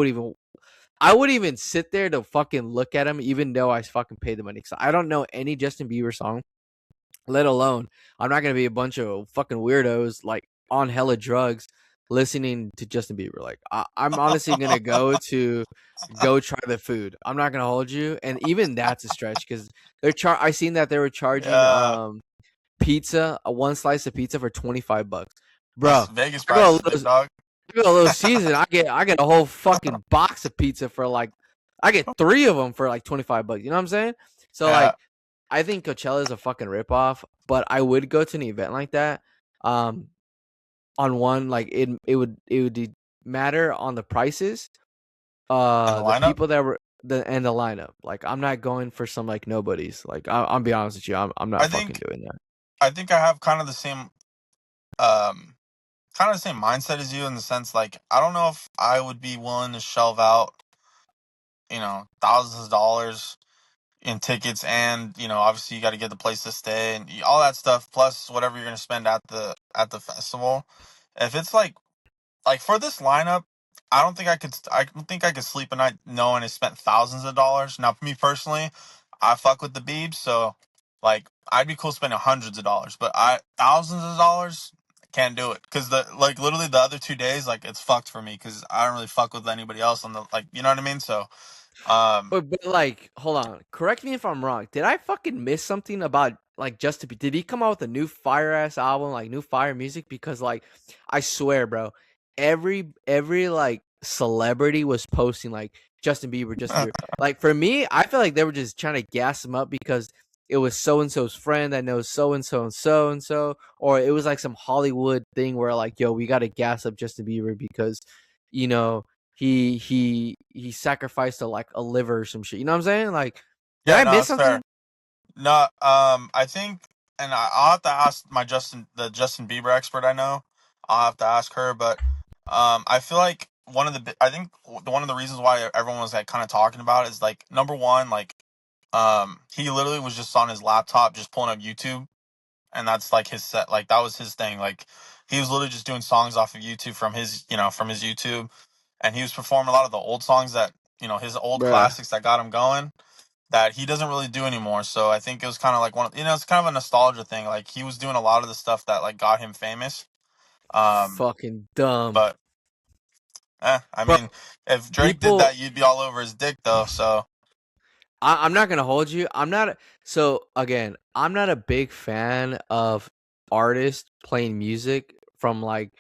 would even sit there to fucking look at him, even though I fucking paid the money. Cause I don't know any Justin Bieber song. Let alone, I'm not gonna be a bunch of fucking weirdos like on hella drugs listening to Justin Bieber. Like I'm honestly gonna go try the food. I'm not gonna hold you, and even that's a stretch because I seen that they were charging Yeah. pizza, a one slice of pizza for $25, That's bro. Vegas I go a prices, big little, dog. I go a little season. I get a whole fucking box of pizza for like I get 3 of them for like $25. You know what I'm saying? So Yeah. like I think Coachella is a fucking ripoff, but I would go to an event like that. Um, on one like it would matter on the prices, And the the lineup? people that were and the lineup. Like I'm not going for some like nobodies. Like I'll be honest with you, I'm I not fucking think doing that. I think I have um kind of the same mindset as you in the sense like I don't know if I would be willing to shell out, thousands of dollars in tickets and, obviously you got to get the place to stay and all that stuff plus whatever you're going to spend at the festival. If it's like for this lineup, I don't think I could sleep at night knowing I spent thousands of dollars. Now, for me personally, I fuck with the Beebs, so like I'd be cool spending hundreds of dollars, but I thousands of dollars can't do it because the like literally the other 2 days like it's fucked for me because I don't really fuck with anybody else on the like you know what I mean. So um But like, hold on. Correct me if I'm wrong. Did I fucking miss something about like Justin? Did he come out with a new fire ass album, like new fire music? Because like, I swear, bro, every like celebrity was posting like Justin Bieber, Justin Bieber. Like for me, I feel like they were just trying to gas him up because it was so and so's friend that knows so and so and so and so, or it was like some Hollywood thing where like, yo, we got to gas up Justin Bieber because, you know he sacrificed like a liver or some shit. You know what I'm saying? Like, did yeah, I no, miss that's fair. something? No, I think, and I'll have to ask the Justin Bieber expert I know. I'll have to ask her, but I feel like I think one of the reasons why everyone was like kind of talking about it is like number one, like he literally was just on his laptop just pulling up YouTube, and that's like his set, like that was his thing, like he was literally just doing songs off of YouTube from his YouTube, and he was performing a lot of the old songs that his old Bruh. classics that got him going that he doesn't really do anymore. So I think it was kind of like it's kind of a nostalgia thing. Like he was doing a lot of the stuff that like got him famous. Um, Fucking dumb. but I Bro, mean, if Drake did people that, you'd be all over his dick though. So I'm not gonna hold you. So again, I'm not a big fan of artists playing music from like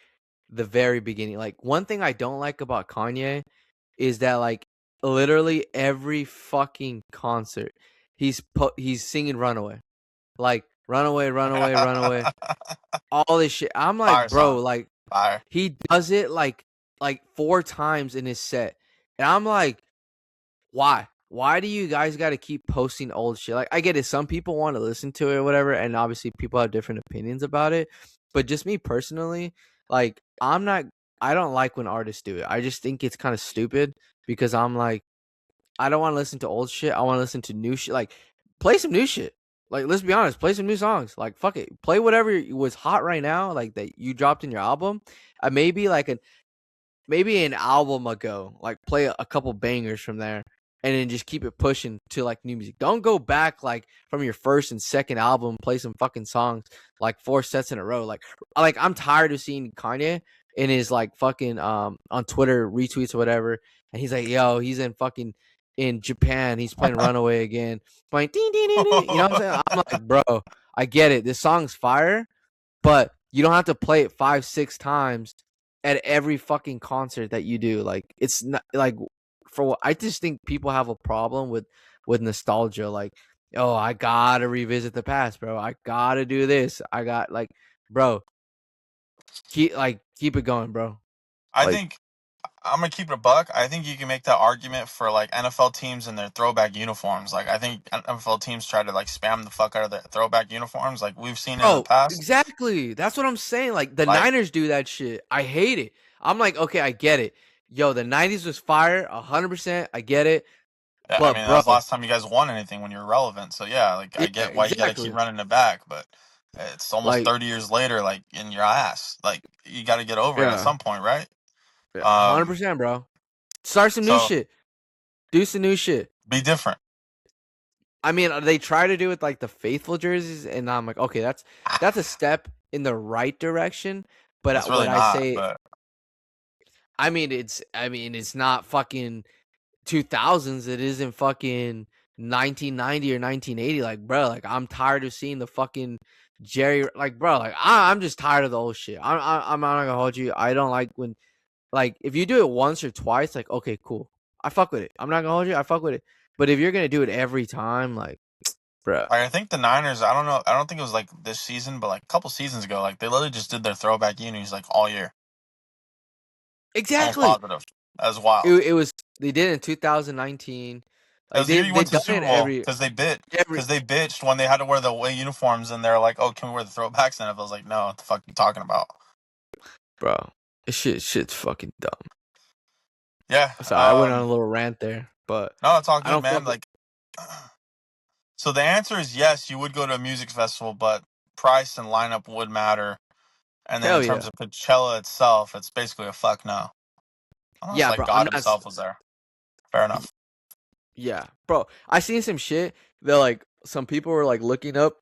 the very beginning. Like one thing I don't like about Kanye is that like literally every fucking concert he's singing Runaway. Like Runaway, Runaway, Runaway. All this shit. I'm fire like, bro, song, like fire. he does it like 4 times in his set. And I'm like, why? Why do you guys got to keep posting old shit? Like I get it, some people want to listen to it or whatever, and obviously people have different opinions about it. But just me personally, like I don't like when artists do it. I just think it's kind of stupid because I'm like I don't want to listen to old shit. I want to listen to new shit. Like, play some new shit. Like, let's be honest, play some new songs. Like, fuck it, play whatever was hot right now, like that you dropped in your album. Maybe like maybe an album ago, like play a couple bangers from there, and then just keep it pushing to like new music. Don't go back like from your first and second album, play some fucking songs like 4 sets in a row. Like I'm tired of seeing Kanye in his like fucking on Twitter retweets or whatever, and he's like, yo, he's in Japan, he's playing Runaway again, playing ding ding ding ding. You know what I'm saying? I'm like, bro, I get it. This song's fire, but you don't have to play it 5, 6 times at every fucking concert that you do. Like it's not like for what I just think people have a problem with nostalgia. Like, oh, I gotta revisit the past, bro. I gotta do this. I got like, bro, keep it going, bro. I Like, think I'm gonna keep it a buck. I think you can make that argument for like NFL teams and their throwback uniforms. Like I think NFL teams try to like spam the fuck out of their throwback uniforms. Like we've seen in the bro, past. exactly. That's what I'm saying. Like the Like Niners do that shit. I hate it. I'm like, okay, I get it. Yo, the '90s was fire, 100%. I get it, I mean, but that bro, was the last time you guys won anything when you're relevant. So yeah, like I yeah, get why you got to keep exactly. running it back, but it's almost Like, 30 years later, like in your ass. Like you got to get over it at yeah, some point, right? yeah, Um, 100%, bro. Start some new so shit. Do some new shit. be different. I mean, they try to do it like the faithful jerseys, and I'm like, okay, that's a step in the right direction. But It's really what I not, say, but it's not fucking 2000s. It isn't fucking 1990 or 1980. Like, bro, like I'm tired of seeing the fucking Jerry. Like, bro, like I'm just tired of the old shit. I'm not gonna hold you. I don't like when like if you do it once or twice, like okay, cool. I fuck with it. I'm not gonna hold you. I fuck with it. But if you're gonna do it every time, like, bro, like, I think the Niners. I don't know. I don't think it was like this season, but like a couple seasons ago, like they literally just did their throwback unis like all year. Almost exactly. positive. That was wild. It was they did it in 2019. It Like was the year you they went to the done it Super Bowl every because they bitched when they had to wear the away uniforms and they're like, "Oh, can we wear the throwbacks?" And I was like, "No, what the fuck are you talking about?" bro. This shit's fucking dumb. Yeah. So I went on a little rant there, but No, it's all I good, don't man. fuck. Like, so the answer is yes, you would go to a music festival, but price and lineup would matter. And then in Hell terms yeah, of Coachella itself, it's basically a fuck no. Unless yeah, like bro. I'm God not. himself was there. Fair enough. Yeah, bro. I seen some shit that like some people were like looking up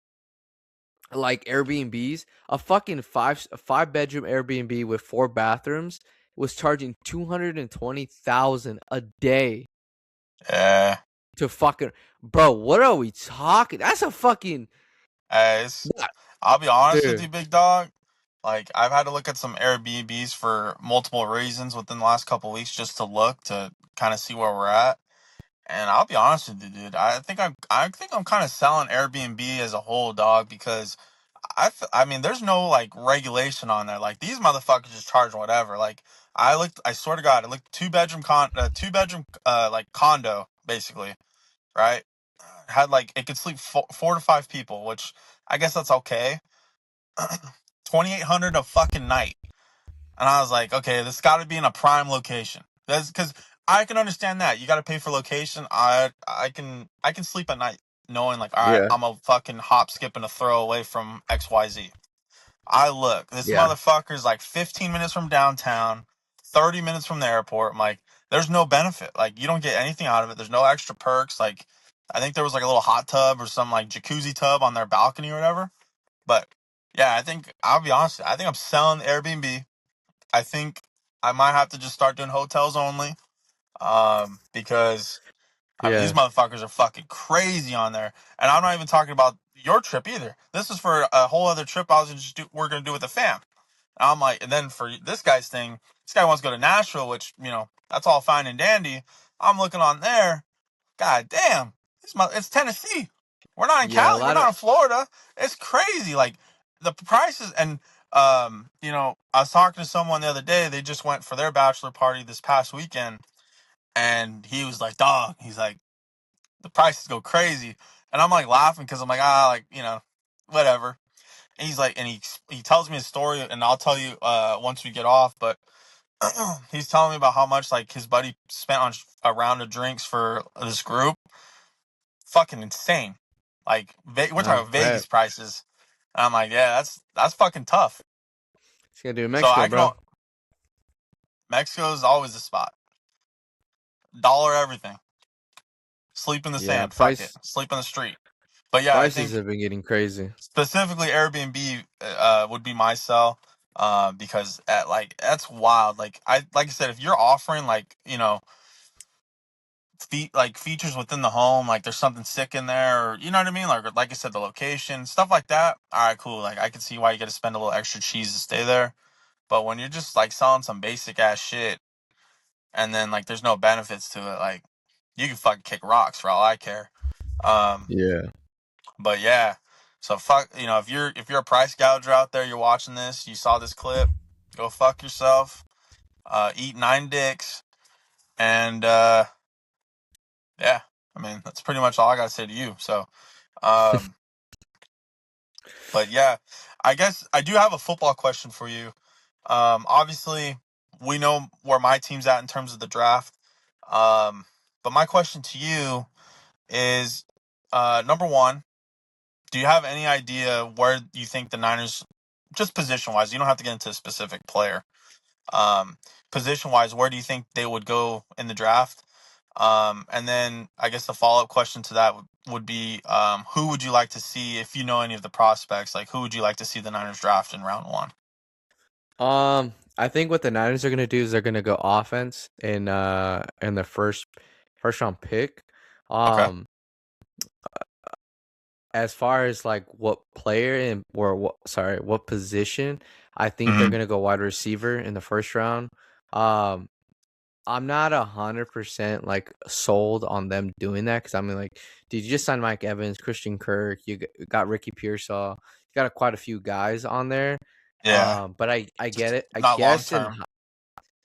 like Airbnbs. A 5 bedroom Airbnb with 4 bathrooms was charging 220,000 a day Yeah. to fucking bro. What are we talking? That's a fucking It's, I'll be honest with dude. you, big dog. Like I've had to look at some Airbnbs for multiple reasons within the last couple weeks just to look to kind of see where we're at. And I'll be honest with you, dude. I think I'm kind of selling Airbnb as a whole, dog, because I mean, there's no like regulation on there. Like these motherfuckers just charge whatever. Like I swear to God, I looked 2 bedroom like condo basically, right? Had like it could sleep 4 to 5 people, which I guess that's okay. 2,800 a fucking night. And I was like, okay, this got to be in a prime location. That's because I can understand that you got to pay for location. I can sleep at night knowing like, all right, Yeah, I'm a fucking hop, skip, and a throw away from XYZ. I look, this yeah, motherfucker's like 15 minutes from downtown, 30 minutes from the airport. I'm like, there's no benefit. Like, you don't get anything out of it. There's no extra perks. Like, I think there was like a little hot tub or some like jacuzzi tub on their balcony or whatever. But yeah, I think I'll be honest. I think I'm selling Airbnb. I think I might have to just start doing hotels only. Because I mean these yeah, motherfuckers are fucking crazy on there, and I'm not even talking about your trip either. This is for a whole other trip we're gonna do with the fam. And I'm like, and then for this guy's thing, this guy wants to go to Nashville, which that's all fine and dandy. I'm looking on there. God damn, it's Tennessee. We're not in yeah. A Cali. We're lot of not in Florida. It's crazy. Like the prices, and I was talking to someone the other day. They just went for their bachelor party this past weekend, and he was like, "Dog," he's like, "the prices go crazy," and I'm like laughing because I'm like, like whatever. And he's like, and he tells me a story, and I'll tell you once we get off, but. He's telling me about how much like his buddy spent on a round of drinks for this group. Fucking insane. Like we're I talking bet Vegas prices. And I'm like, yeah, that's fucking tough. it's gonna do in So Mexico, bro. Mexico is always the spot. Dollar everything. Sleep in the Yeah, sand. Fuck it. Sleep in the street. But yeah, I prices think have been getting crazy. specifically Airbnb would be my sell. Because that's wild. Like I said, if you're offering features within the home, like there's something sick in there, or you know what I mean, like I said, the location, stuff like that. All right, cool. Like I can see why you got to spend a little extra cheese to stay there. But when you're just like selling some basic ass shit, and then like there's no benefits to it, like you can fucking kick rocks for all I care. Yeah. But yeah, so fuck, if you're a price gouger out there, you're watching this, you saw this clip, go fuck yourself, eat 9 dicks, and yeah, I mean that's pretty much all I gotta say to you. So, um, but yeah, I guess I do have a football question for you. Obviously, we know where my team's at in terms of the draft. But my question to you is, number one, do you have any idea where you think the Niners, just position wise, you don't have to get into a specific player, um, position wise, where do you think they would go in the draft? And then I guess the follow up question to that would be, who would you like to see if you know any of the prospects? Like, who would you like to see the Niners draft in round one? I think what the Niners are gonna do is they're gonna go offense in the first round pick. Okay. Um, as far as like what player and or what position, I think they're Mm-hmm. gonna go wide receiver in the first round. Um, I'm not 100% like sold on them doing that because I mean like, did you just sign Mike Evans, Christian Kirk? You got Ricky Pearsall. You got quite a few guys on there. Yeah. But I get it. Not long term.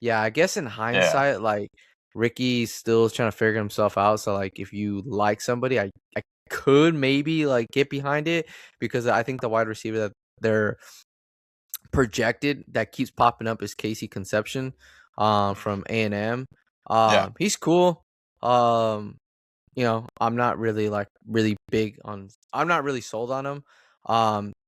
I guess in Yeah. hindsight, like Ricky still is trying to figure himself out. So like, if you like somebody, I could maybe like get behind it because I think the wide receiver that they're projected that keeps popping up is Casey Conception, Mm-hmm. from A&M. Yeah. He's cool. I'm not really really big on. I'm not really sold on him.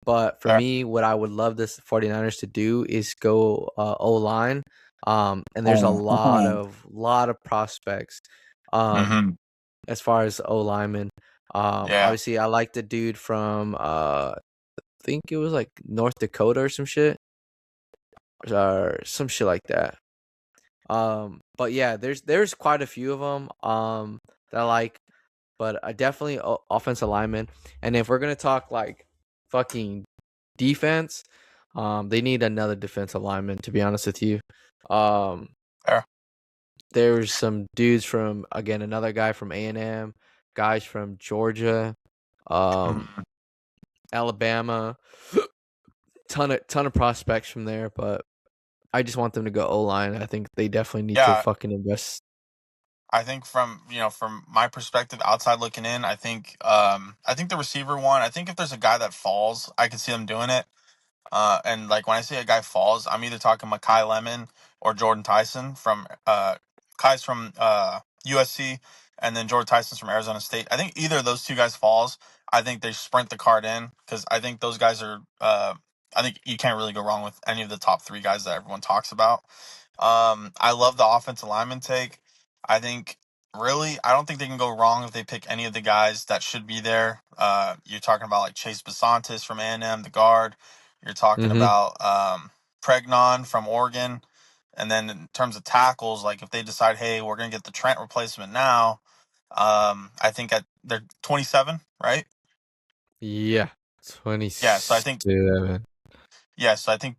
But for Fair. me, what I would love this 49ers to do is go O-line. And there's a lot of prospects. Mm-hmm. As far as O linemen. Yeah. Obviously I like the dude from I think it was like North Dakota or some shit like that. But yeah, there's quite a few of them that I like, but I definitely offensive lineman. And if we're gonna talk like fucking defense, they need another defensive lineman. To be honest with you, um, Fair. there's some dudes from again another guy from A&M, guys from Georgia, um, Mm-hmm. Alabama, ton of prospects from there, but I just want them to go O-line. I think they definitely need to Yeah. fucking invest. I think from my perspective, outside looking in, I think the receiver one. I think if there's a guy that falls, I could see them doing it. And like when I say a guy falls, I'm either talking Makai Lemon or Jordan Tyson from Kai's from USC, and then Jordan Tyson's from Arizona State. I think either of those two guys falls. I think they sprint the card in because I think those guys are. I think you can't really go wrong with any of the top three guys that everyone talks about. I love the offensive lineman take. I think really, I don't think they can go wrong if they pick any of the guys that should be there. You're talking about like Chase Basantis from A&M, the guard. You're talking Mm-hmm. about Pregnon from Oregon. And then in terms of tackles, like if they decide, hey, we're going to get the Trent replacement now, I think they're 27, right? Yeah, Yeah, so I think 27.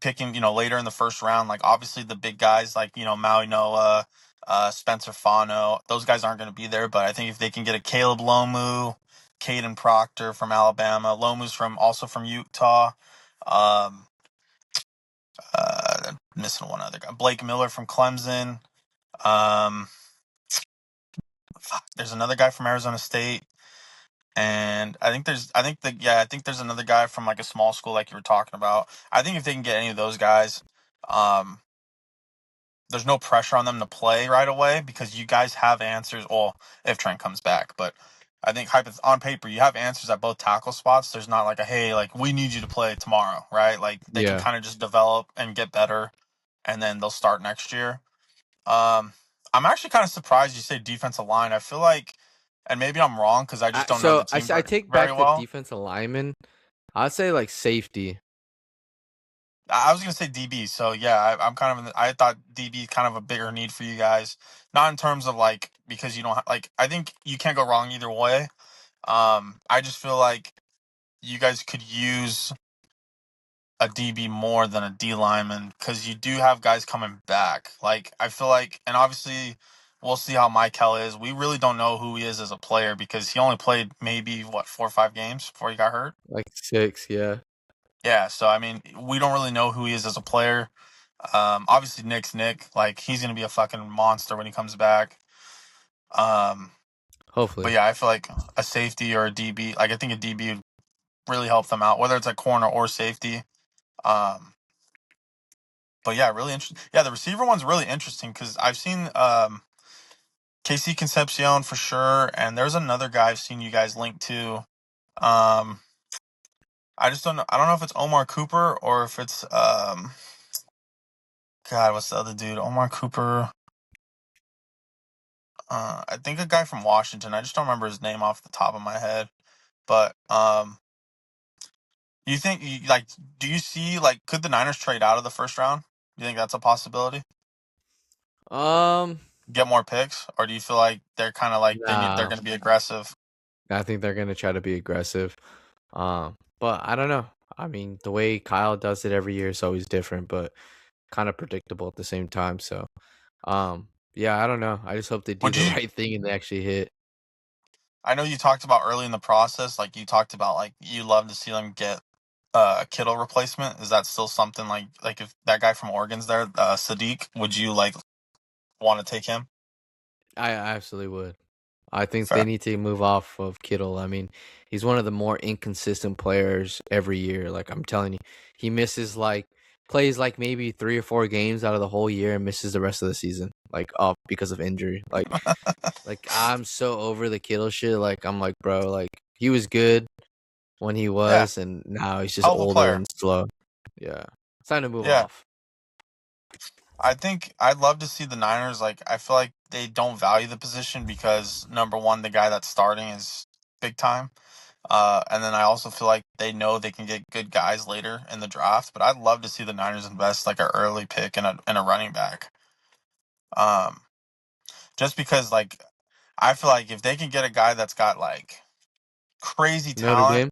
picking, later in the first round, like obviously the big guys like, Maui Noah, Spencer Fano, those guys aren't going to be there. But I think if they can get a Caleb Lomu, Caden Proctor from Alabama, Lomu's also from Utah, um, missing one other guy, Blake Miller from Clemson. Um, there's another guy from Arizona State. And I think there's another guy from like a small school like you were talking about. I think if they can get any of those guys, um, there's no pressure on them to play right away because you guys have answers. Well, if Trent comes back, but I think on paper you have answers at both tackle spots. There's not like a hey, like we need you to play tomorrow, right? Like they can Yeah. kind of just develop and get better, and then they'll start next year. Um, I'm actually kind of surprised you say defensive line. I feel like, and maybe I'm wrong because I just don't know the team I take very back the well. defensive lineman. I'd say like safety. I was gonna say DB, so yeah, I'm kind of. I thought DB kind of a bigger need for you guys, not in terms of like because you don't like. I think you can't go wrong either way. I just feel like you guys could use a DB more than a D lineman because you do have guys coming back. Like I feel like, and obviously we'll see how Michael is. We really don't know who he is as a player because he only played maybe 4 or 5 games before he got hurt. Like 6, yeah. Yeah, so I mean, we don't really know who he is as a player. Obviously Nick's Nick. Like he's gonna be a fucking monster when he comes back. But Hopefully. yeah, I feel like a safety or a DB. Like I think a DB would really help them out, whether it's a corner or safety. But yeah, really interesting. Yeah, the receiver one's really interesting because I've seen KC Concepcion for sure, and there's another guy I've seen you guys link to. I just don't know. I don't know if it's Omar Cooper or if it's God, what's the other dude? Omar Cooper. I think a guy from Washington. I just don't remember his name off the top of my head. But you think like? Do you see like? Could the Niners trade out of the first round? Do you think that's a possibility? Um, Get more picks, or do you feel like they're kind of like they're nah. going to be aggressive? I think they're gonna try to be aggressive. But I don't know. I mean, the way Kyle does it every year is always different, but kind of predictable at the same time. So, yeah, I don't know. I just hope they do Would the you? right thing and they actually hit. I know you talked about early in the process, like you talked about, like you love to see them get a Kittle replacement. Is that still something like if that guy from Oregon's there, Sadiq? Would you like want to take him? I absolutely would. I think they Fair. need to move off of Kittle. I mean, he's one of the more inconsistent players every year. Like I'm telling you, he misses plays like maybe 3 or 4 games out of the whole year and misses the rest of the season, like off because of injury. Like I'm so over the Kittle shit. Like I'm like, bro, like he was good when he Yeah, was, and now he's just hell of a older player. and slow. Yeah, it's time to move Yeah, off. I think I'd love to see the Niners. Like I feel like they don't value the position because number one, the guy that's starting is big time. And then I also feel like they know they can get good guys later in the draft. But I'd love to see the Niners invest like an early pick in a running back. Um, just because like I feel like if they can get a guy that's got like crazy Notre talent, Dame,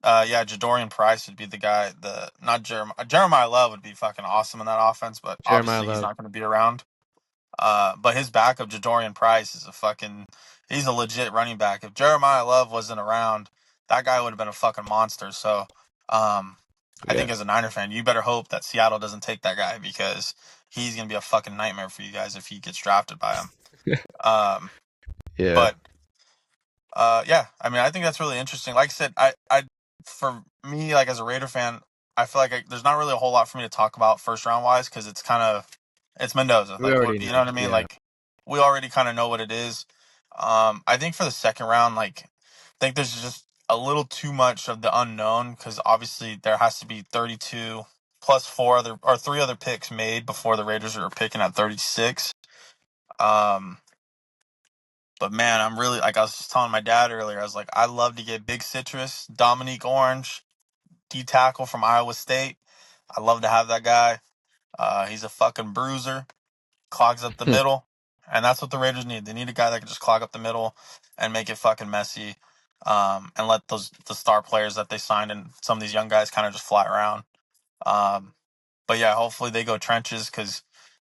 yeah, Jadorian Price would be the guy. The not Jeremiah Love would be fucking awesome in that offense, but Jeremiah obviously he's Love. not going to be around. But his backup Jadorian Price is he's a legit running back. If Jeremiah Love wasn't around, that guy would have been a fucking monster. So, I Yeah, think as a Niner fan, you better hope that Seattle doesn't take that guy because he's gonna be a fucking nightmare for you guys if he gets drafted by him. Um, yeah. but yeah, I mean, I think that's really interesting. Like I said, for me, like as a Raider fan, I feel like there's not really a whole lot for me to talk about first round wise because it's Mendoza. We Like, already you know know. what I mean? Yeah, Like, we already kind of know what it is. I think for the second round, like, I think there's just a little too much of the unknown because obviously there has to be 32 plus 3 other picks made before the Raiders are picking at 36. Um, but man, I'm really like I was just telling my dad earlier. I was like, I love to get Big Citrus, Dominique Orange, D tackle from Iowa State. I love to have that guy. He's a fucking bruiser, clogs up the middle, and that's what the Raiders need. They need a guy that can just clog up the middle and make it fucking messy, and let the star players that they signed and some of these young guys kind of just fly around. But yeah, hopefully they go trenches because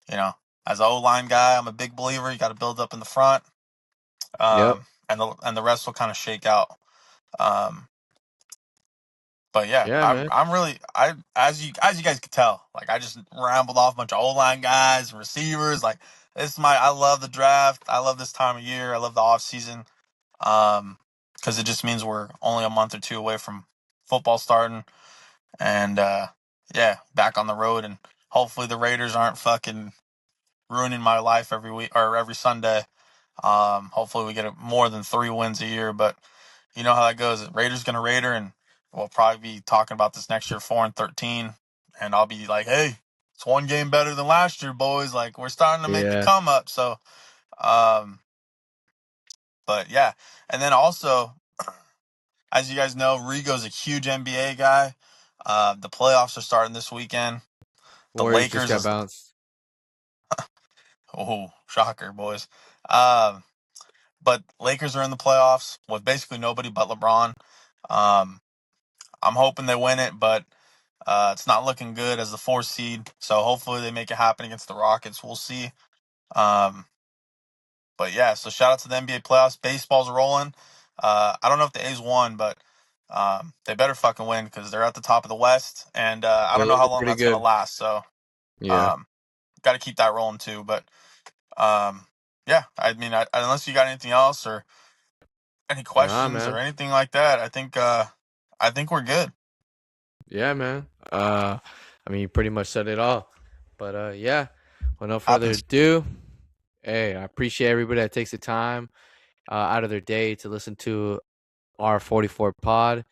as an O line guy, I'm a big believer. You got to build up in the front. yep, And the rest will kind of shake out. Um, but yeah, yeah, I'm man. I'm really I as you guys can tell, like I just rambled off a bunch of O line guys, receivers. Like I love the draft. I love this time of year. I love the off season. Because it just means we're only a month or two away from football starting, and yeah, back on the road, and hopefully the Raiders aren't fucking ruining my life every week or every Sunday. Hopefully we get more than 3 wins a year, but you know how that goes. Raiders gonna Raider, and we'll probably be talking about this next year, 4-13, and I'll be like, hey, it's 1 game better than last year, boys. Like we're starting to make the Yeah, come up. So, um, but yeah, and then also, as you guys know, Rigo's a huge NBA guy. The playoffs are starting this weekend. The Warriors just Lakers got is bounced. shocker, boys. Um, but Lakers are in the playoffs with basically nobody but LeBron. Um, I'm hoping they win it, but It's not looking good as the 4th seed, so hopefully they make it happen against the Rockets. We'll see. But yeah, so shout out to the NBA playoffs. Baseball's rolling. I don't know if the A's won, but they better fucking win because they're at the top of the West, and I They're don't know how looking long pretty that's gonna good. last. So Yeah. got to keep that rolling too. But yeah, I mean, unless you got anything else or any Nah, questions or man. anything like that, I think we're good. Yeah, man. I mean, you pretty much said it all. But yeah, without further Happens. ado, hey, I appreciate everybody that takes the time out of their day to listen to our 44 pod.